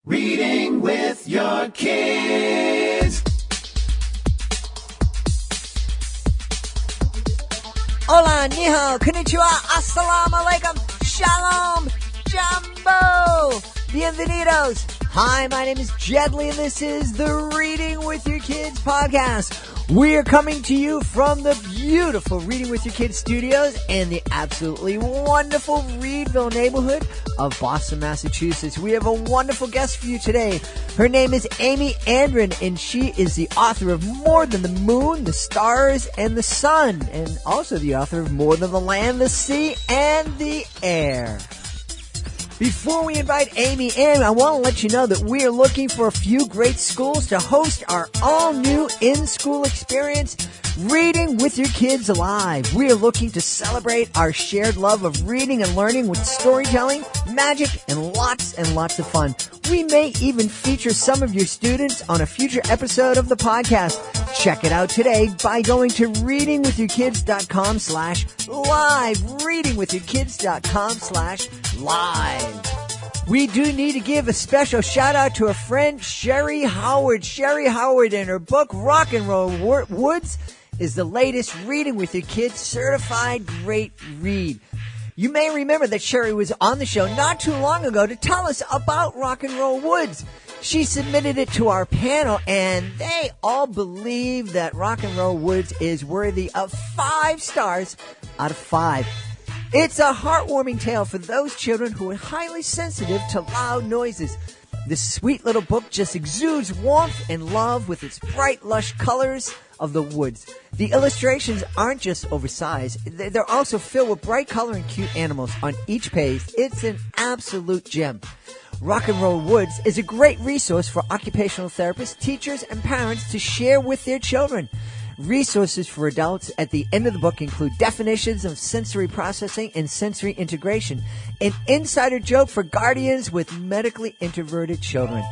Reading with your kids. Hola, ni hao, konnichiwa, assalamu alaikum, shalom, jumbo, bienvenidos. Hi, my name is Jedley, and this is the Reading with Your Kids podcast. We are coming to you from the beautiful Reading with Your Kids studios in the absolutely wonderful Reedville neighborhood of Boston, Massachusetts. We have a wonderful guest for you today. Her name is Aimee Andren, and she is the author of More Than the Moon, the Stars, and the Sun, and also the author of More Than the Land, the Sea, and the Air. Before we invite Aimee in, I want to let you know that we are looking for a few great schools to host our all-new in-school experience, Reading with Your Kids Live. We are looking to celebrate our shared love of reading and learning with storytelling, magic, and lots of fun. We may even feature some of your students on a future episode of the podcast. Check it out today by going to readingwithyourkids.com/live. readingwithyourkids.com/live. We do need to give a special shout out to a friend, Sherry Howard. Sherry Howard and her book, Rock and Roll Woods, is the latest Reading with Your Kids certified great read. You may remember that Sherry was on the show not too long ago to tell us about Rock and Roll Woods. She submitted it to our panel, and they all believe that Rock and Roll Woods is worthy of 5 stars out of 5. It's a heartwarming tale for those children who are highly sensitive to loud noises. This sweet little book just exudes warmth and love with its bright, lush colors of the woods. The illustrations aren't just oversized. They're also filled with bright color and cute animals on each page. It's an absolute gem. Rock and Roll Woods is a great resource for occupational therapists, teachers, and parents to share with their children. Resources for adults at the end of the book include definitions of sensory processing and sensory integration, an insider joke for guardians with medically introverted children.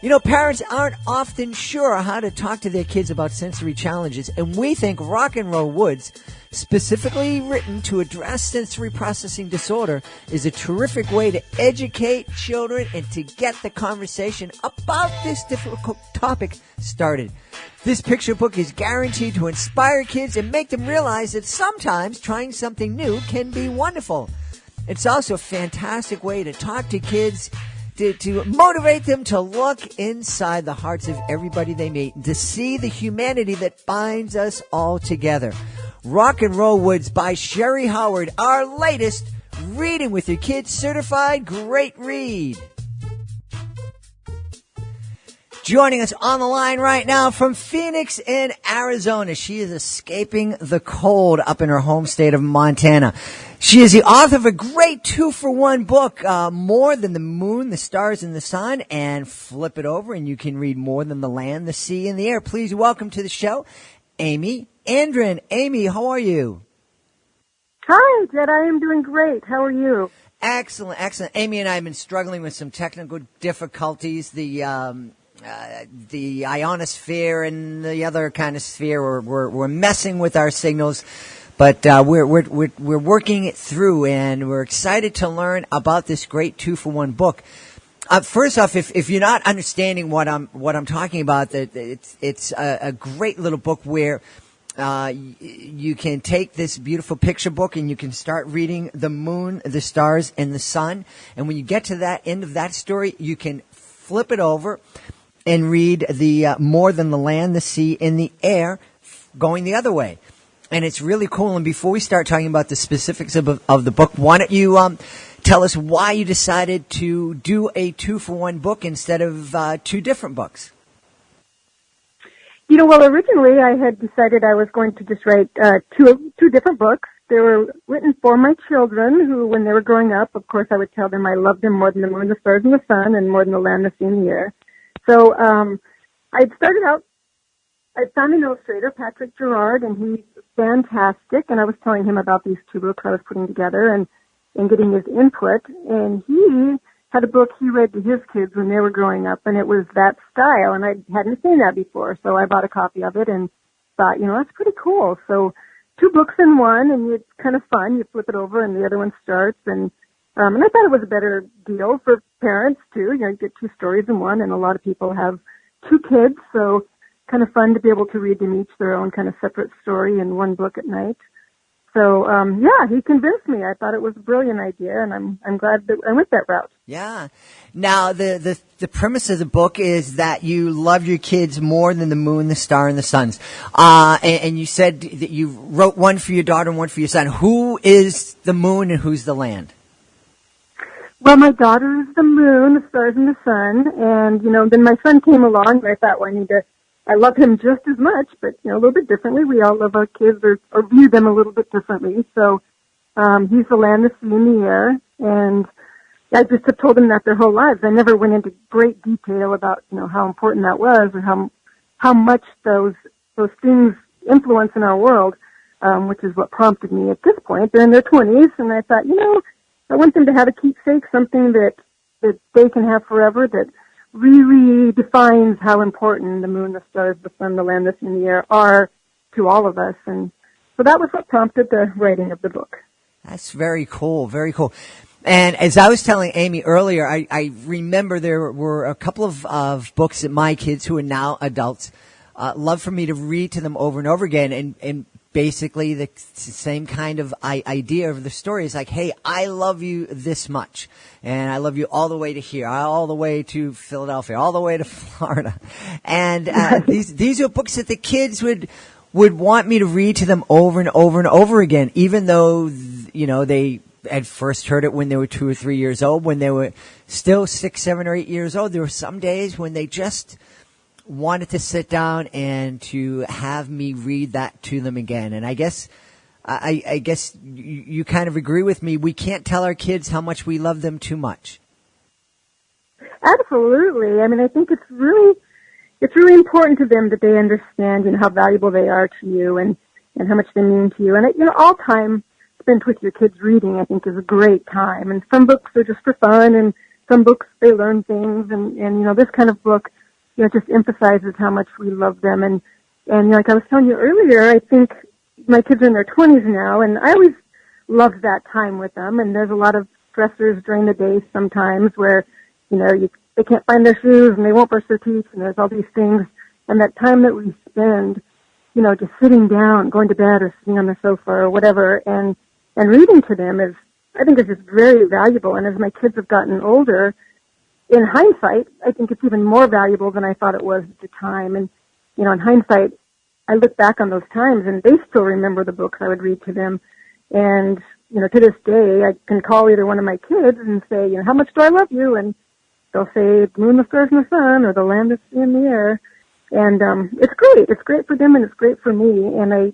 You know, parents aren't often sure how to talk to their kids about sensory challenges, and we think Rock and Roll Woods, specifically written to address sensory processing disorder, is a terrific way to educate children and to get the conversation about this difficult topic started. This picture book is guaranteed to inspire kids and make them realize that sometimes trying something new can be wonderful. It's also a fantastic way to talk to kids, to motivate them to look inside the hearts of everybody they meet and to see the humanity that binds us all together. Rock and Roll Woods by Sherry Howard, our latest Reading with Your Kids certified great read. Joining us on the line right now from Phoenix in Arizona. She is escaping the cold up in her home state of Montana. She is the author of a great 2-for-1 book, More Than the Moon, the Stars, and the Sun, and flip it over and you can read More Than the Land, the Sea, and the Air. Please welcome to the show, Aimee Andren. Aimee, how are you? Hi, Jed. I am doing great. How are you? Excellent, excellent. Aimee and I have been struggling with some technical difficulties. The ionosphere and the other kind of sphere we're messing with our signals, but we're working it through, and we're excited to learn about this great 2-for-1 book. First off, if you're not understanding what I'm talking about, that it's a great little book where you can take this beautiful picture book and you can start reading the moon, the stars, and the sun, and when you get to that end of that story, you can flip it over and read the More Than the Land, the Sea, and the Air going the other way. And it's really cool. And before we start talking about the specifics of the book, why don't you tell us why you decided to do a 2-for-1 book instead of 2 different books? You know, well, originally I had decided I was going to just write two different books. They were written for my children who, when they were growing up, of course, I would tell them I loved them more than the moon, the stars, and the sun, and more than the land, the sea, and the air. So I'd started out, I found an illustrator, Patrick Gerard, and he's fantastic, and I was telling him about these 2 books I was putting together and getting his input, and he had a book he read to his kids when they were growing up, and it was that style, and I hadn't seen that before, so I bought a copy of it and thought, you know, that's pretty cool. So 2 books in one, and it's kind of fun. You flip it over, and the other one starts, and And I thought it was a better deal for parents too. You get two stories in one, and a lot of people have two kids, so kind of fun to be able to read them each their own kind of separate story in one book at night. So, yeah, he convinced me. I thought it was a brilliant idea, and I'm glad that I went that route. Yeah. Now, the premise of the book is that you love your kids more than the moon, the star, and the suns. And you said that you wrote one for your daughter and one for your son. Who is the moon and who's the land? Well, my daughter is the moon, the stars, and the sun. And, then my son came along, and I thought, well, I love him just as much, but, a little bit differently. We all love our kids or view them a little bit differently. So, he's the land, the sea, and the air. And I just have told them that their whole lives. I never went into great detail about, how important that was or how much those things influence in our world, which is what prompted me at this point. They're in their 20s, and I thought, I want them to have a keepsake, something that they can have forever, that really defines how important the moon, the stars, the sun, the land, the sea, and the air are to all of us. And so that was what prompted the writing of the book. That's very cool, very cool. And as I was telling Aimee earlier, I remember there were a couple of books that my kids, who are now adults, love for me to read to them over and over again. And basically the same kind of idea of the story is like, hey, I love you this much, and I love you all the way to here, all the way to Philadelphia, all the way to Florida. And these are books that the kids would want me to read to them over and over and over again, even though, they had first heard it when they were 2 or 3 years old. When they were still 6, 7, or 8 years old, there were some days when they just wanted to sit down and to have me read that to them again. And I guess you kind of agree with me. We can't tell our kids how much we love them too much. Absolutely. I mean, I think it's really important to them that they understand, how valuable they are to you and how much they mean to you. And, all time spent with your kids reading, I think, is a great time. And some books are just for fun, and some books, they learn things. And this kind of book, it just emphasizes how much we love them. And like I was telling you earlier, I think my kids are in their 20s now, and I always loved that time with them. And there's a lot of stressors during the day sometimes where, they can't find their shoes and they won't brush their teeth, and there's all these things. And that time that we spend, just sitting down, going to bed or sitting on the sofa or whatever, and reading to them I think is just very valuable. And as my kids have gotten older, in hindsight, I think it's even more valuable than I thought it was at the time. And, in hindsight, I look back on those times and they still remember the books I would read to them. And, to this day, I can call either one of my kids and say, how much do I love you? And they'll say, the moon, the stars, and the sun, or the land, the sea, and the air. And it's great. It's great for them, and it's great for me. And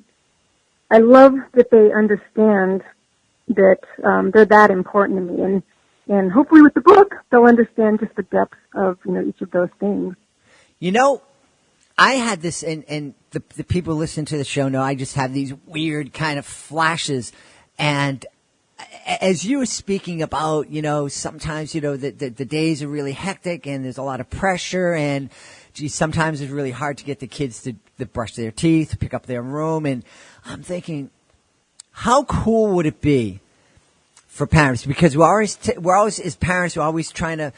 I love that they understand that they're that important to me. And hopefully with the book, they'll understand just the depth of, each of those things. I had this, and the people listening to the show know I just have these weird kind of flashes. And as you were speaking about, sometimes, the days are really hectic and there's a lot of pressure, and sometimes it's really hard to get the kids to brush their teeth, pick up their room. And I'm thinking, how cool would it be for parents? Because we're always as parents, we're always trying to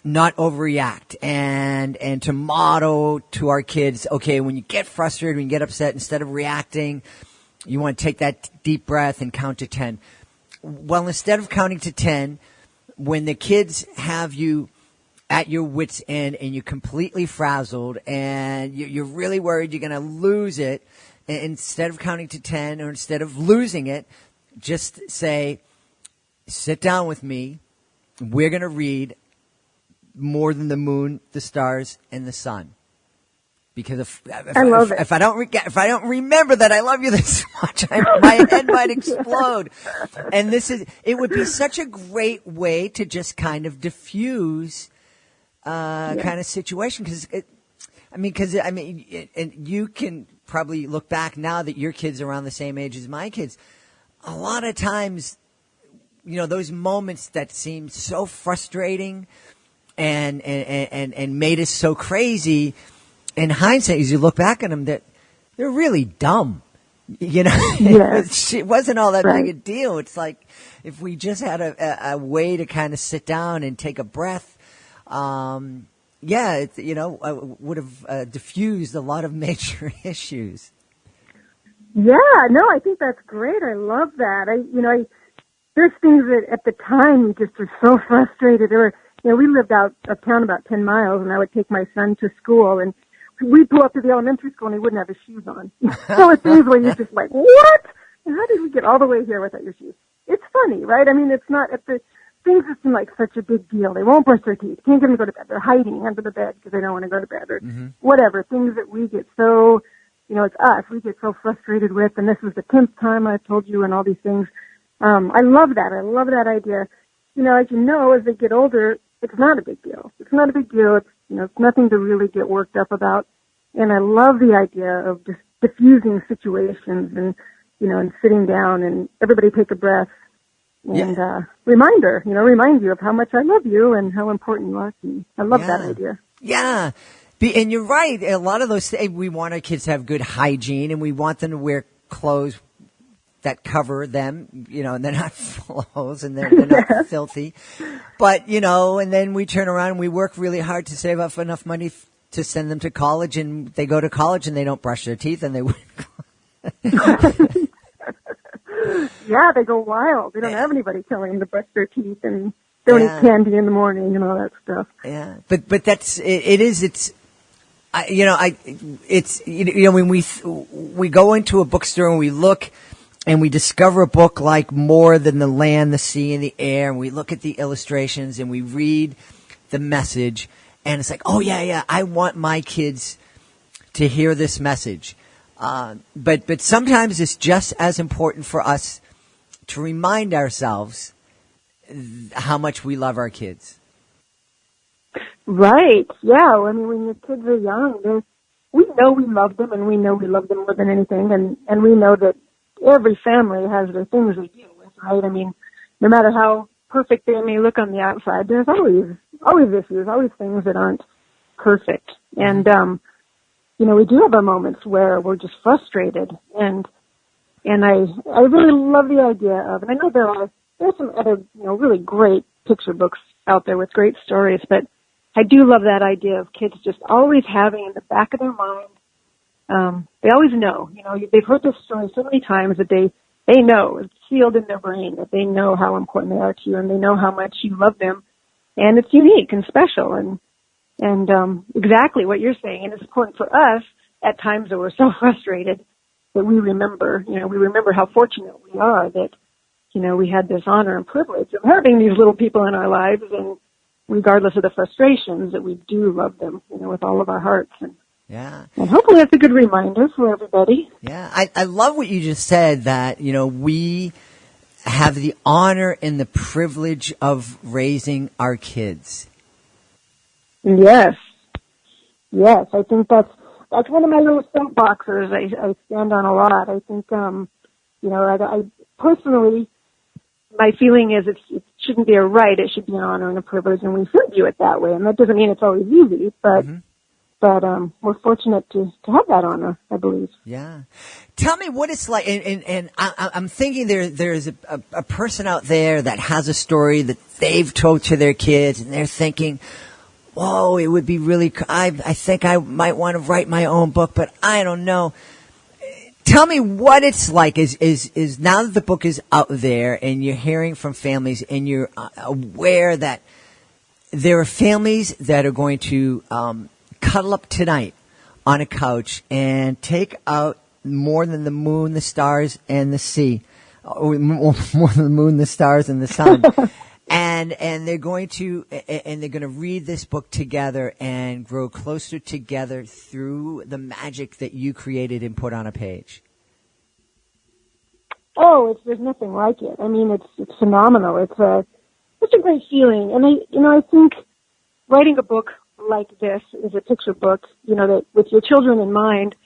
not overreact and to model to our kids, okay, when you get frustrated, when you get upset, instead of reacting, you want to take that deep breath and count to 10. Well, instead of counting to 10, when the kids have you at your wit's end and you're completely frazzled and you're really worried you're going to lose it, instead of counting to 10 or instead of losing it, just say, sit down with me. We're going to read more than the moon, the stars, and the sun. Because if I don't remember that I love you this much, my head might explode. And it would be such a great way to just kind of diffuse kind of situation. And you can probably look back now that your kids are around the same age as my kids. A lot of times, those moments that seem so frustrating and made us so crazy, in hindsight, as you look back at them, that they're really dumb. You know, Yes. it wasn't all that Right. big a deal. It's like if we just had a way to kind of sit down and take a breath, would have diffused a lot of major issues. Yeah, no, I think that's great. I love that. There's things that at the time you just are so frustrated. We lived out of town about 10 miles, and I would take my son to school, and we'd pull up to the elementary school, and he wouldn't have his shoes on. So it's things where you're just like, what? How did we get all the way here without your shoes? It's funny, right? I mean, it's not at the things that seem like such a big deal. They won't brush their teeth. Can't get them to go to bed. They're hiding under the bed because they don't want to go to bed, or whatever. Things that we get so, it's us. We get so frustrated with, and this is the 10th time I've told you, and all these things. I love that. I love that idea. As they get older, it's not a big deal. It's not a big deal. It's nothing to really get worked up about. And I love the idea of just diffusing situations and sitting down and everybody take a breath and, remind you of how much I love you and how important you are to me. I love that idea. Yeah. And you're right. A lot of those, we want our kids to have good hygiene, and we want them to wear clothes that cover them, and they're not full of holes, and they're not filthy. But, and then we turn around and we work really hard to save up enough money to send them to college, and they go to college and they don't brush their teeth, and they Yeah, they go wild. They don't have anybody telling them to brush their teeth and don't eat candy in the morning and all that stuff. Yeah, but that's when we go into a bookstore and we look and we discover a book like More Than the Land, the Sea, and the Air, and we look at the illustrations and we read the message, and it's like, oh yeah, I want my kids to hear this message. But sometimes it's just as important for us to remind ourselves how much we love our kids. Right. Yeah. I mean, when your kids are young, we know we love them, and we know we love them more than anything, and we know that every family has their things they deal with, right? I mean, no matter how perfect they may look on the outside, there's always issues, always things that aren't perfect. And, we do have our moments where we're just frustrated, and I really love the idea of, and I know there's some other, really great picture books out there with great stories, but I do love that idea of kids just always having in the back of their mind, they always know, they've heard this story so many times that they know, it's sealed in their brain, that they know how important they are to you, and they know how much you love them, and it's unique and special, and exactly what you're saying. And it's important for us at times that we're so frustrated that we remember how fortunate we are that, we had this honor and privilege of having these little people in our lives, and regardless of the frustrations, that we do love them, with all of our hearts. And hopefully that's a good reminder for everybody. Yeah. I love what you just said, that, we have the honor and the privilege of raising our kids. Yes. I think that's one of my little soapboxes I stand on a lot. I think, I personally, my feeling is it shouldn't be a right, it should be an honor and a privilege, and we should view it that way. And that doesn't mean it's always easy, but we're fortunate to have that honor, I believe. Yeah. Tell me what it's like, and I'm thinking there's a person out there that has a story that they've told to their kids, and they're thinking, whoa, it would be really, I think I might want to write my own book, but I don't know. Tell me what it's like is now that the book is out there and you're hearing from families and you're aware that there are families that are going to cuddle up tonight on a couch and take out More Than the Moon, the Stars, and the Sea, or More Than the Moon, the Stars, and the Sun. And they're going to read this book together and grow closer together through the magic that you created and put on a page. Oh, there's nothing like it. I mean, it's phenomenal. It's a great feeling. And I think writing a book like this is a picture book, that with your children in mind.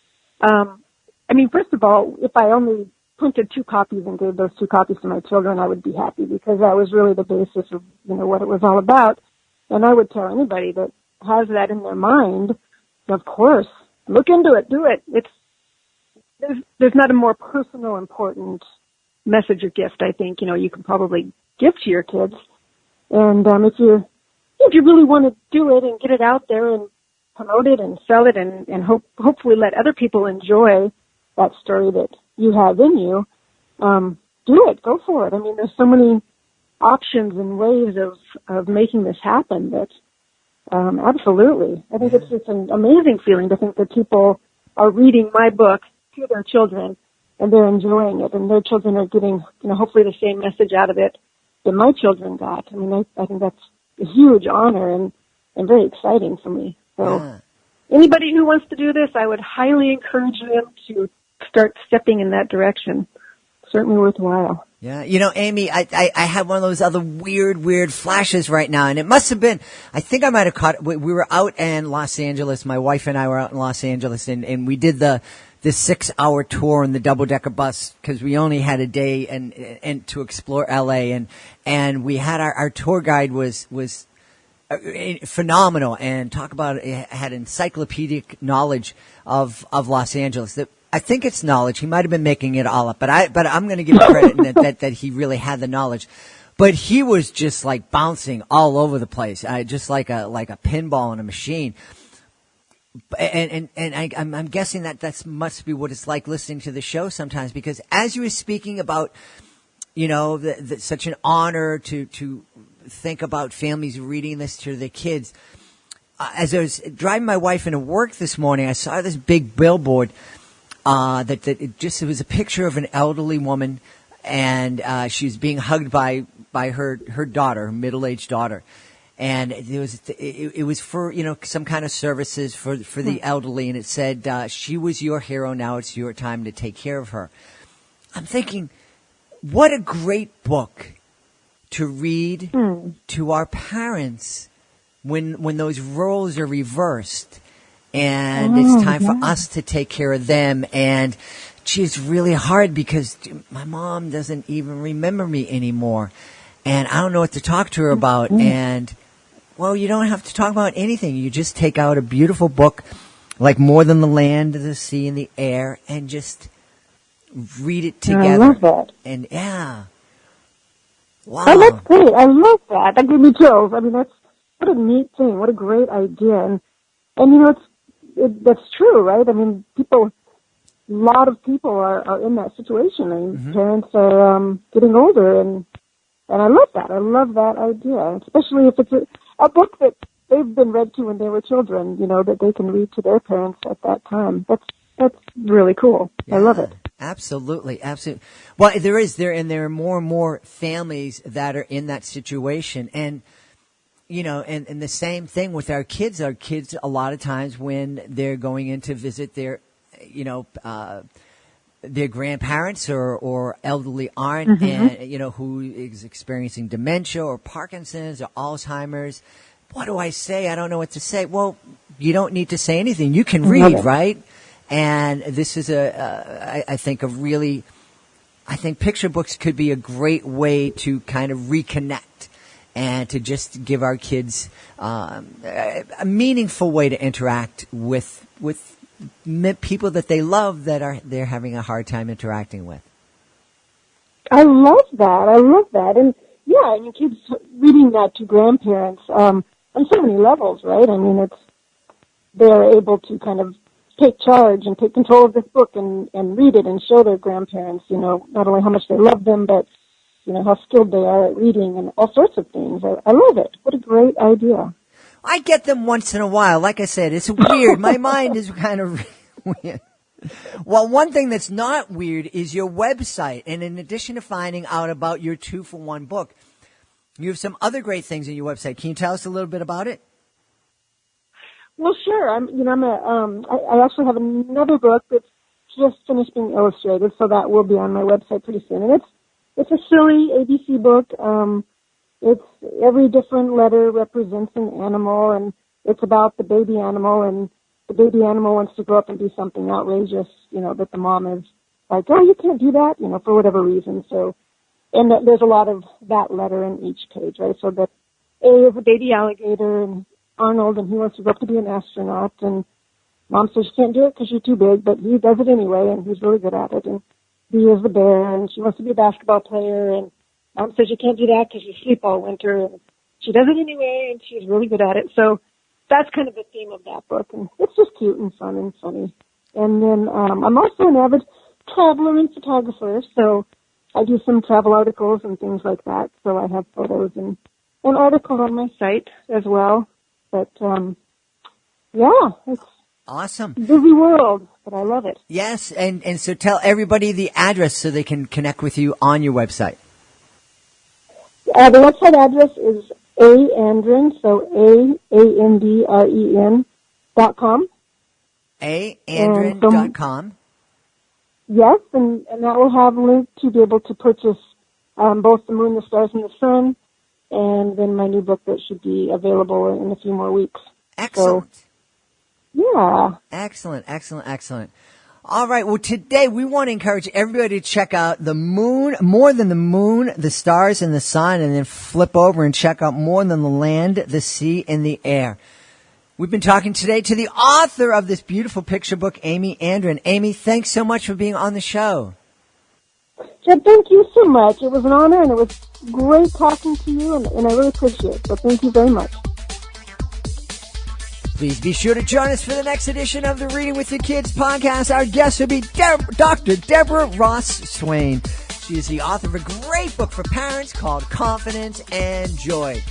First of all, if I only printed 2 copies and gave those 2 copies to my children, I would be happy, because that was really the basis of, what it was all about. And I would tell anybody that has that in their mind, of course, look into it, do it. there's not a more personal, important message or gift, I think, you can probably give to your kids. And if you really want to do it and get it out there and promote it and sell it and hopefully let other people enjoy that story that you have in you, do it. Go for it. I mean, there's so many options and ways of making this happen that absolutely. I think it's an amazing feeling to think that people are reading my book to their children and they're enjoying it and their children are getting, hopefully the same message out of it that my children got. I mean, I think that's a huge honor and very exciting for me. So anybody who wants to do this, I would highly encourage them to start stepping in that direction. Certainly worthwhile. Yeah, Aimee, I had one of those other weird flashes right now, and it must have been, I think I might have caught, we were out in Los Angeles, my wife and I were out in Los Angeles, and we did the 6-hour tour in the double-decker bus, because we only had a day and to explore LA, and we had our tour guide was phenomenal, and talk about it, had encyclopedic knowledge of Los Angeles. I think it's knowledge. He might have been making it all up, but I'm going to give him credit that he really had the knowledge. But he was just like bouncing all over the place, just like a pinball in a machine. And I'm guessing that must be what it's like listening to the show sometimes, because as you were speaking about, such an honor to think about families reading this to their kids. As I was driving my wife into work this morning, I saw this big billboard. It was a picture of an elderly woman, and she was being hugged by her daughter, her middle-aged daughter, and it was for some kind of services for the elderly, and it said she was your hero, now it's your time to take care of her. I'm thinking, what a great book to read to our parents when those roles are reversed. And it's time for us to take care of them. And it's really hard because my mom doesn't even remember me anymore. And I don't know what to talk to her about. And, well, you don't have to talk about anything. You just take out a beautiful book like More Than the Land, the Sea, and the Air, and just read it together. I love that. And, yeah. Wow. Oh, that's great. I love that. That gave me chills. I mean, what a neat thing. What a great idea. And that's true, right? I mean, a lot of people are in that situation. I mean, parents are getting older, and I love that. I love that idea, especially if it's a book that they've been read to when they were children, that they can read to their parents at that time. That's really cool. Yeah, I love it. Absolutely. Well, there are more and more families that are in that situation, and and the same thing with our kids. Our kids, a lot of times when they're going in to visit their grandparents or elderly aunt, and, who is experiencing dementia or Parkinson's or Alzheimer's. What do I say? I don't know what to say. Well, you don't need to say anything. You can read, right? And this is I think picture books could be a great way to kind of reconnect. And to just give our kids a meaningful way to interact with people that they love that they're having a hard time interacting with. I love that. And yeah, I mean, kids reading that to grandparents on so many levels, right? I mean, they're able to kind of take charge and take control of this book and read it and show their grandparents, not only how much they love them, but how skilled they are at reading and all sorts of things. I love it. What a great idea. I get them once in a while. Like I said, it's weird. My mind is kind of weird. Well, one thing that's not weird is your website. And in addition to finding out about your 2-for-1 book, you have some other great things on your website. Can you tell us a little bit about it? Well, sure. I actually have another book that's just finished being illustrated, so that will be on my website pretty soon. And it's a silly ABC book. It's every different letter represents an animal, and it's about the baby animal, and the baby animal wants to grow up and do something outrageous, that the mom is like, oh, you can't do that, for whatever reason. So, and there's a lot of that letter in each page, right? So that A is a baby alligator, and Arnold, and he wants to grow up to be an astronaut, and Mom says she can't do it because you're too big, but he does it anyway, and he's really good at it. And he is the bear, and she wants to be a basketball player, and Mom says you can't do that because you sleep all winter. And she does it anyway, and she's really good at it. So that's kind of the theme of that book, and it's just cute and fun and funny. And then I'm also an avid traveler and photographer, so I do some travel articles and things like that. So I have photos and articles on my site as well. But yeah, it's awesome. a busy world, but I love it. Yes, and so tell everybody the address so they can connect with you on your website. The website address is Andren, so AANDREN.com. Andren.com. Yes, and that will have a link to be able to purchase both The Moon, the Stars, and the Sun, and then my new book that should be available in a few more weeks. Excellent. So, yeah. Excellent, excellent, excellent. All right, well, today we want to encourage everybody to check out the moon, More Than the Moon, the Stars, and the Sun, and then flip over and check out More Than the Land, the Sea, and the Air. We've been talking today to the author of this beautiful picture book, Aimee Andren. Aimee, thanks so much for being on the show. Jed, thank you so much. It was an honor, and it was great talking to you, and I really appreciate it. So thank you very much. Please be sure to join us for the next edition of the Reading with Your Kids podcast. Our guest will be Dr. Deborah Ross Swain. She is the author of a great book for parents called Confidence and Joy.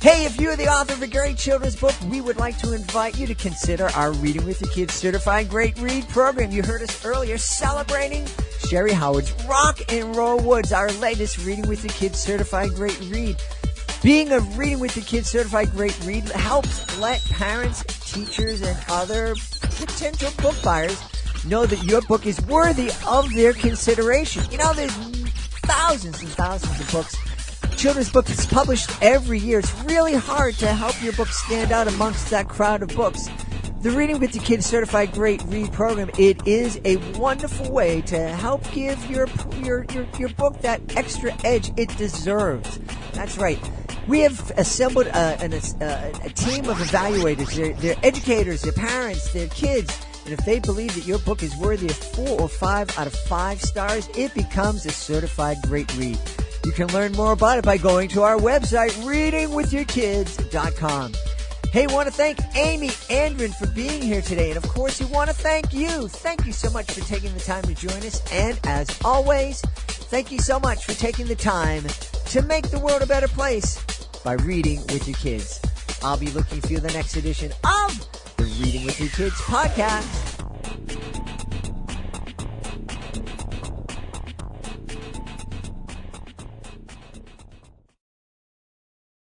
Hey, if you are the author of a great children's book, we would like to invite you to consider our Reading with Your Kids Certified Great Read program. You heard us earlier celebrating Sherry Howard's Rock and Roll Woods, our latest Reading with Your Kids Certified Great Read. Being a Reading with Your Kids Certified Great Read helps let parents, teachers, and other potential book buyers know that your book is worthy of their consideration. You know, there's thousands and thousands of books, children's books published every year. It's really hard to help your book stand out amongst that crowd of books. The Reading with Your Kids Certified Great Read program, it is a wonderful way to help give your book that extra edge it deserves. That's right. We have assembled a team of evaluators. They're educators, they're parents, they're kids. And if they believe that your book is worthy of 4 or 5 out of 5 stars, it becomes a certified great read. You can learn more about it by going to our website, readingwithyourkids.com. Hey, we want to thank Aimee Andren for being here today. And, of course, we want to thank you. Thank you so much for taking the time to join us. And, as always, thank you so much for taking the time to make the world a better place by reading with your kids. I'll be looking for you in the next edition of the Reading with Your Kids podcast.